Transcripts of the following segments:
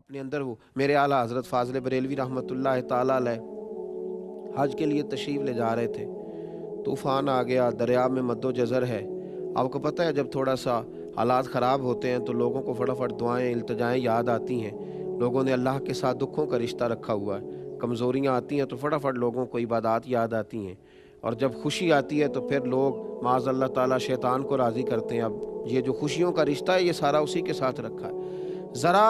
اپنے اندر وہ میرے اعلیٰ حضرت فاضل بریلوی رحمۃ اللہ تعالیٰ علیہ حج کے لیے تشریف لے جا رہے تھے، طوفان آ گیا، دریا میں مد و جزر ہے۔ آپ کو پتہ ہے جب تھوڑا سا حالات خراب ہوتے ہیں تو لوگوں کو فٹافٹ دعائیں التجائیں یاد آتی ہیں، لوگوں نے اللہ کے ساتھ دکھوں کا رشتہ رکھا ہوا ہے، کمزوریاں آتی ہیں تو فٹافٹ لوگوں کو عبادات یاد آتی ہیں، اور جب خوشی آتی ہے تو پھر لوگ معاذ اللہ تعالیٰ شیطان کو راضی کرتے ہیں۔ اب یہ جو خوشیوں کا رشتہ ہے یہ سارا اسی کے ساتھ رکھا ہے۔ ذرا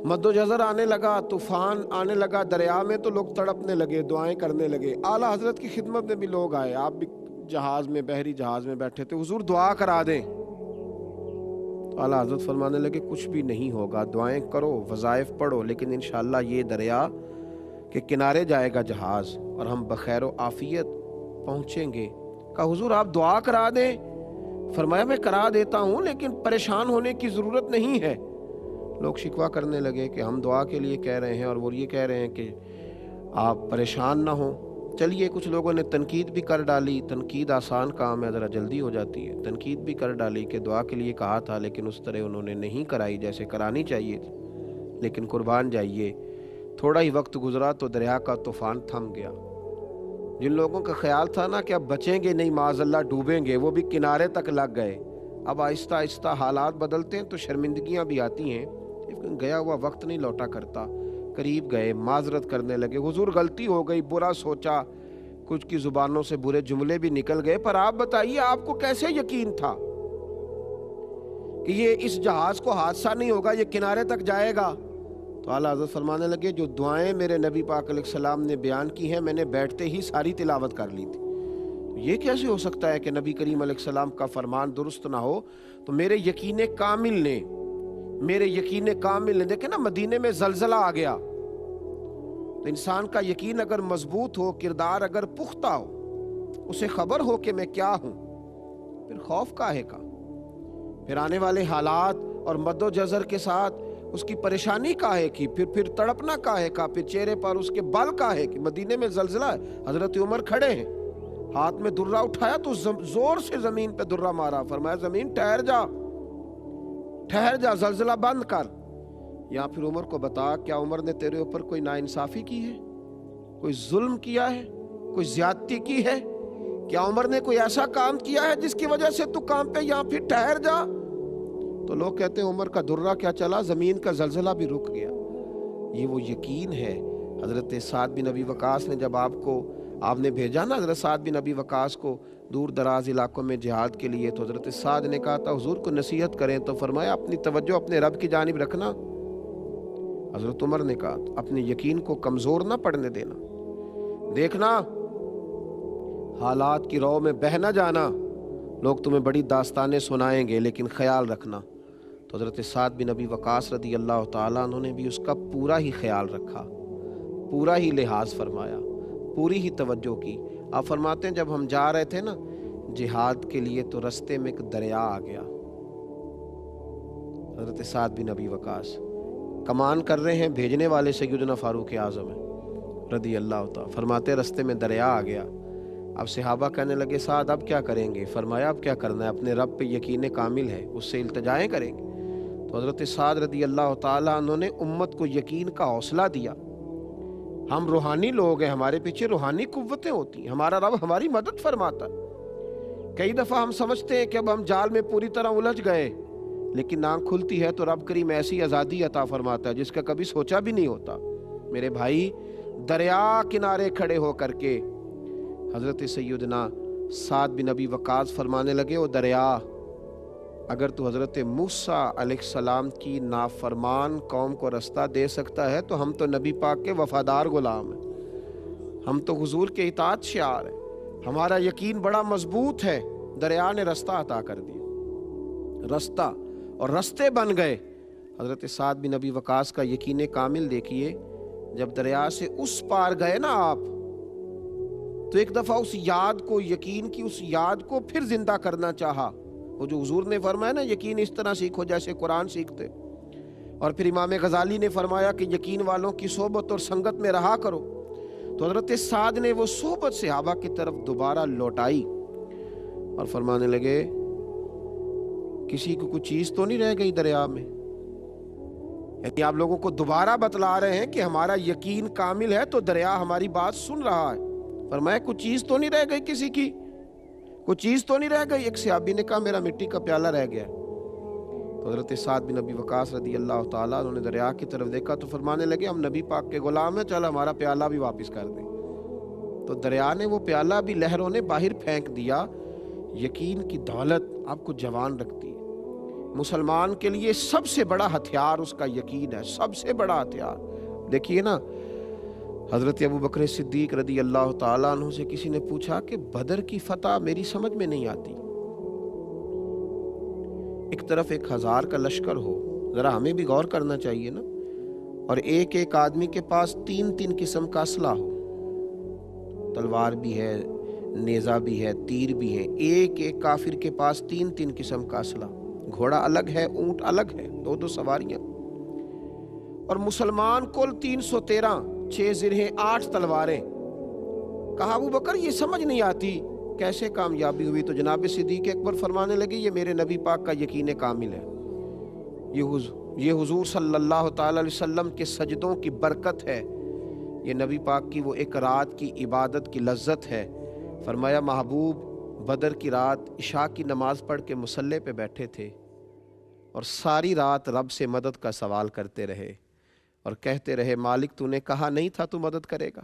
مد و جزر آنے لگا، طوفان آنے لگا دریا میں تو لوگ تڑپنے لگے، دعائیں کرنے لگے۔ اعلیٰ حضرت کی خدمت میں بھی لوگ آئے، آپ بھی جہاز میں، بحری جہاز میں بیٹھے تھے، حضور دعا کرا دیں۔ تو اعلیٰ حضرت فرمانے لگے کچھ بھی نہیں ہوگا، دعائیں کرو، وظائف پڑھو، لیکن انشاءاللہ یہ دریا کے کنارے جائے گا جہاز اور ہم بخیر و عافیت پہنچیں گے۔ کہا حضور آپ دعا کرا دیں۔ فرمایا میں کرا دیتا ہوں لیکن پریشان ہونے کی ضرورت نہیں ہے۔ لوگ شکوہ کرنے لگے کہ ہم دعا کے لیے کہہ رہے ہیں اور وہ یہ کہہ رہے ہیں کہ آپ پریشان نہ ہوں۔ چلیے کچھ لوگوں نے تنقید بھی کر ڈالی، تنقید آسان کام ہے، ذرا جلدی ہو جاتی ہے، تنقید بھی کر ڈالی کہ دعا کے لیے کہا تھا لیکن اس طرح انہوں نے نہیں کرائی جیسے کرانی چاہیے تھی۔ لیکن قربان جائیے تھوڑا ہی وقت گزرا تو دریا کا طوفان تھم گیا۔ جن لوگوں کا خیال تھا نا کہ اب بچیں گے نہیں، معاذ اللہ ڈوبیں گے، وہ بھی کنارے تک لگ گئے۔ اب آہستہ آہستہ حالات بدلتے ہیں تو شرمندگیاں بھی آتی ہیں، لیکن گیا ہوا وقت نہیں لوٹا کرتا۔ قریب گئے، معذرت کرنے لگے، حضور غلطی ہو گئی، برا سوچا، کچھ کی زبانوں سے برے جملے بھی نکل گئے، پر آپ بتائیے آپ کو کیسے یقین تھا کہ یہ اس جہاز کو حادثہ نہیں ہوگا، یہ کنارے تک جائے گا؟ تو اعلیٰ حضرت فرمانے لگے جو دعائیں میرے نبی پاک علیہ السلام نے بیان کی ہیں میں نے بیٹھتے ہی ساری تلاوت کر لی تھی۔ یہ کیسے ہو سکتا ہے کہ نبی کریم علیہ السلام کا فرمان درست نہ ہو؟ تو میرے یقین کامل نے دیکھیں نا مدینے میں زلزلہ آ گیا تو انسان کا یقین اگر مضبوط ہو، کردار اگر پختہ ہو، اسے خبر ہو کہ میں کیا ہوں، پھر خوف کاہے کا؟ پھر آنے والے حالات اور مد و جزر کے ساتھ اس کی پریشانی کاہے کی؟ پھر تڑپنا کاہے کا؟ پھر چہرے پر اس کے بل کاہے کی؟ مدینے میں زلزلہ ہے، حضرت عمر کھڑے ہیں، ہاتھ میں درہ اٹھایا تو زور سے زمین پہ درہ مارا، فرمایا زمین ٹھہر جا، زلزلہ بند کر۔ یا پھر عمر کو بتا کیا عمر نے تیرے اوپر کوئی ناانصافی کی ہے، کوئی ظلم کیا ہے، کوئی زیادتی کی ہے؟ کیا عمر نے کوئی ایسا کام کیا ہے جس کی وجہ سے تو کام پہ؟ یا پھر ٹھہر جا۔ تو لوگ کہتے ہیں عمر کا درہ کیا چلا، زمین کا زلزلہ بھی رک گیا۔ یہ وہ یقین ہے۔ حضرت سعد بن ابی وقاص نے جب آپ نے بھیجا نا حضرت سعد بن ابی وقاص کو دور دراز علاقوں میں جہاد کے لیے، تو حضرت سعد نے کہا تھا حضور کو نصیحت کریں، تو فرمایا اپنی توجہ اپنے رب کی جانب رکھنا۔ حضرت عمر نے کہا اپنے یقین کو کمزور نہ پڑنے دینا، دیکھنا حالات کی رو میں بہہ نہ جانا، لوگ تمہیں بڑی داستانیں سنائیں گے لیکن خیال رکھنا۔ تو حضرت سعد بن ابی وقاص رضی اللہ تعالیٰ عنہ نے بھی اس کا پورا ہی خیال رکھا، پورا ہی لحاظ فرمایا، پوری ہی توجہ کی۔ آپ فرماتے ہیں جب ہم جا رہے تھے نا جہاد کے لیے تو رستے میں ایک دریا آ گیا۔ حضرت سعد بن ابی وقاص کمان کر رہے ہیں، بھیجنے والے سیدنا فاروق اعظم ہیں رضی اللہ تعالیٰ، فرماتے رستے میں دریا آ گیا۔ اب صحابہ کہنے لگے سعد اب کیا کریں گے؟ فرمایا اب کیا کرنا ہے، اپنے رب پہ یقین کامل ہے، اس سے التجائیں کریں گے۔ تو حضرت سعد رضی اللہ تعالیٰ عنہ نے امت کو یقین کا حوصلہ دیا۔ ہم روحانی لوگ ہیں، ہمارے پیچھے روحانی قوتیں ہوتی ہیں، ہمارا رب ہماری مدد فرماتا ہے۔ کئی دفعہ ہم سمجھتے ہیں کہ اب ہم جال میں پوری طرح الجھ گئے، لیکن آنکھ کھلتی ہے تو رب کریم ایسی آزادی عطا فرماتا ہے جس کا کبھی سوچا بھی نہیں ہوتا۔ میرے بھائی دریا کنارے کھڑے ہو کر کے حضرت سیدنا سعد بن ابی وقاص فرمانے لگے او دریا، اگر تو حضرت موسیٰ علیہ السلام کی نافرمان قوم کو رستہ دے سکتا ہے تو ہم تو نبی پاک کے وفادار غلام ہیں، ہم تو حضور کے اطاعت شعار ہیں، ہمارا یقین بڑا مضبوط ہے۔ دریا نے رستہ عطا کر دیا، رستہ اور رستے بن گئے۔ حضرت سعد بن ابی وقاص کا یقین کامل دیکھیے، جب دریا سے اس پار گئے نا آپ، تو ایک دفعہ اس یاد کو، یقین کی اس یاد کو پھر زندہ کرنا چاہا۔ وہ جو حضور نے فرمایا نا یقین اس طرح سیکھو جیسے قرآن سیکھتے، اور پھر امام غزالی نے فرمایا کہ یقین والوں کی صحبت اور سنگت میں رہا کرو۔ تو حضرت سعد نے وہ صحبت صحابہ کی طرف دوبارہ لوٹائی اور فرمانے لگے کسی کو کوئی چیز تو نہیں رہ گئی دریا میں؟ یعنی آپ لوگوں کو دوبارہ بتلا رہے ہیں کہ ہمارا یقین کامل ہے تو دریا ہماری بات سن رہا ہے۔ فرمایا کچھ چیز تو نہیں رہ گئی کسی کی، کچھ چیز تو نہیں رہ گئی؟ ایک صحابی نے کہا میرا مٹی کا پیالہ رہ گیا۔ تو حضرت سعد بن ابی وقاص رضی اللہ تعالیٰ انہوں نے دریا کی طرف دیکھا تو فرمانے لگے ہم نبی پاک کے غلام ہیں، چل ہمارا پیالہ بھی واپس کر دیں۔ تو دریا نے وہ پیالہ بھی لہروں نے باہر پھینک دیا۔ یقین کی دولت آپ کو جوان رکھتی ہے۔ مسلمان کے لیے سب سے بڑا ہتھیار اس کا یقین ہے، سب سے بڑا ہتھیار۔ دیکھیے نا، حضرت ابو بکر صدیق رضی اللہ تعالیٰ عنہ سے کسی نے پوچھا کہ بدر کی فتح میری سمجھ میں نہیں آتی، ایک طرف 1000 کا لشکر ہو، ذرا ہمیں بھی غور کرنا چاہیے نا، اور ایک ایک آدمی کے پاس 3 قسم کا اسلحہ ہو، تلوار بھی ہے، نیزہ بھی ہے، تیر بھی ہے، ایک ایک کافر کے پاس 3 قسم کا اسلحہ، گھوڑا الگ ہے، اونٹ الگ ہے، 2 سواریاں، اور مسلمان کل 313، 6 زرہیں، 8 تلواریں۔ کہا ابو بکر یہ سمجھ نہیں آتی کیسے کامیابی ہوئی؟ تو جناب صدیق اکبر فرمانے لگے یہ میرے نبی پاک کا یقین کامل ہے، یہ حضور صلی اللہ تعالی علیہ وسلم کے سجدوں کی برکت ہے، یہ نبی پاک کی وہ ایک رات کی عبادت کی لذت ہے۔ فرمایا محبوب بدر کی رات عشاء کی نماز پڑھ کے مصلی پہ بیٹھے تھے اور ساری رات رب سے مدد کا سوال کرتے رہے اور کہتے رہے مالک تو نے کہا نہیں تھا تو مدد کرے گا،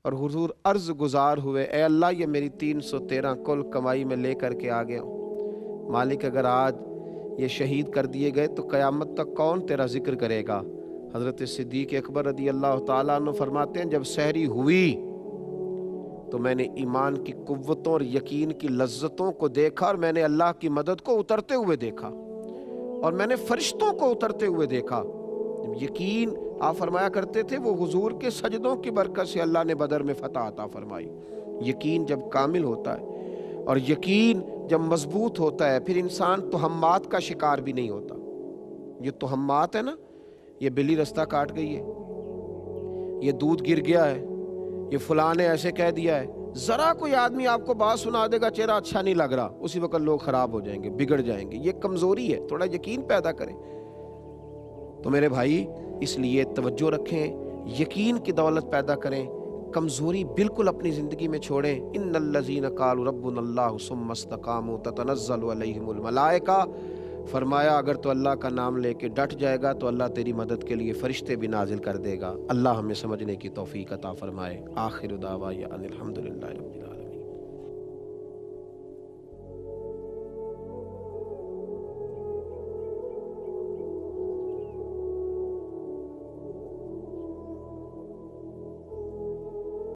اور حضور عرض گزار ہوئے اے اللہ یہ میری 313 کل کمائی میں لے کر کے آ گیا ہوں، مالک اگر آج یہ شہید کر دیے گئے تو قیامت تک کون تیرا ذکر کرے گا؟ حضرت صدیق اکبر رضی اللہ تعالیٰ عنہ فرماتے ہیں جب سحری ہوئی تو میں نے ایمان کی قوتوں اور یقین کی لذتوں کو دیکھا، اور میں نے اللہ کی مدد کو اترتے ہوئے دیکھا، اور میں نے فرشتوں کو اترتے ہوئے دیکھا۔ یقین آپ فرمایا کرتے تھے وہ حضور کے سجدوں کی برکت سے اللہ نے بدر میں فتح عطا فرمائی۔ یقین جب کامل ہوتا ہے اور یقین جب مضبوط ہوتا ہے پھر انسان توہمات کا شکار بھی نہیں ہوتا۔ یہ توہمات ہے نا، یہ بلی رستہ کاٹ گئی ہے، یہ دودھ گر گیا ہے، یہ فلاں نے ایسے کہہ دیا ہے، ذرا کوئی آدمی آپ کو بات سنا دے گا چہرہ اچھا نہیں لگ رہا، اسی وقت لوگ خراب ہو جائیں گے، بگڑ جائیں گے، یہ کمزوری ہے۔ تھوڑا یقین پیدا کریں۔ تو میرے بھائی اس لیے توجہ رکھیں، یقین کی دولت پیدا کریں، کمزوری بالکل اپنی زندگی میں چھوڑیں۔ ان الذین قالوا ربنا اللہ ثم استقاموا تتنزل علیہم الملائکہ، فرمایا اگر تو اللہ کا نام لے کے ڈٹ جائے گا تو اللہ تیری مدد کے لیے فرشتے بھی نازل کر دے گا۔ اللہ ہمیں سمجھنے کی توفیق عطا فرمائے۔ آخر دعوانا ان الحمدللہ رب العالمین۔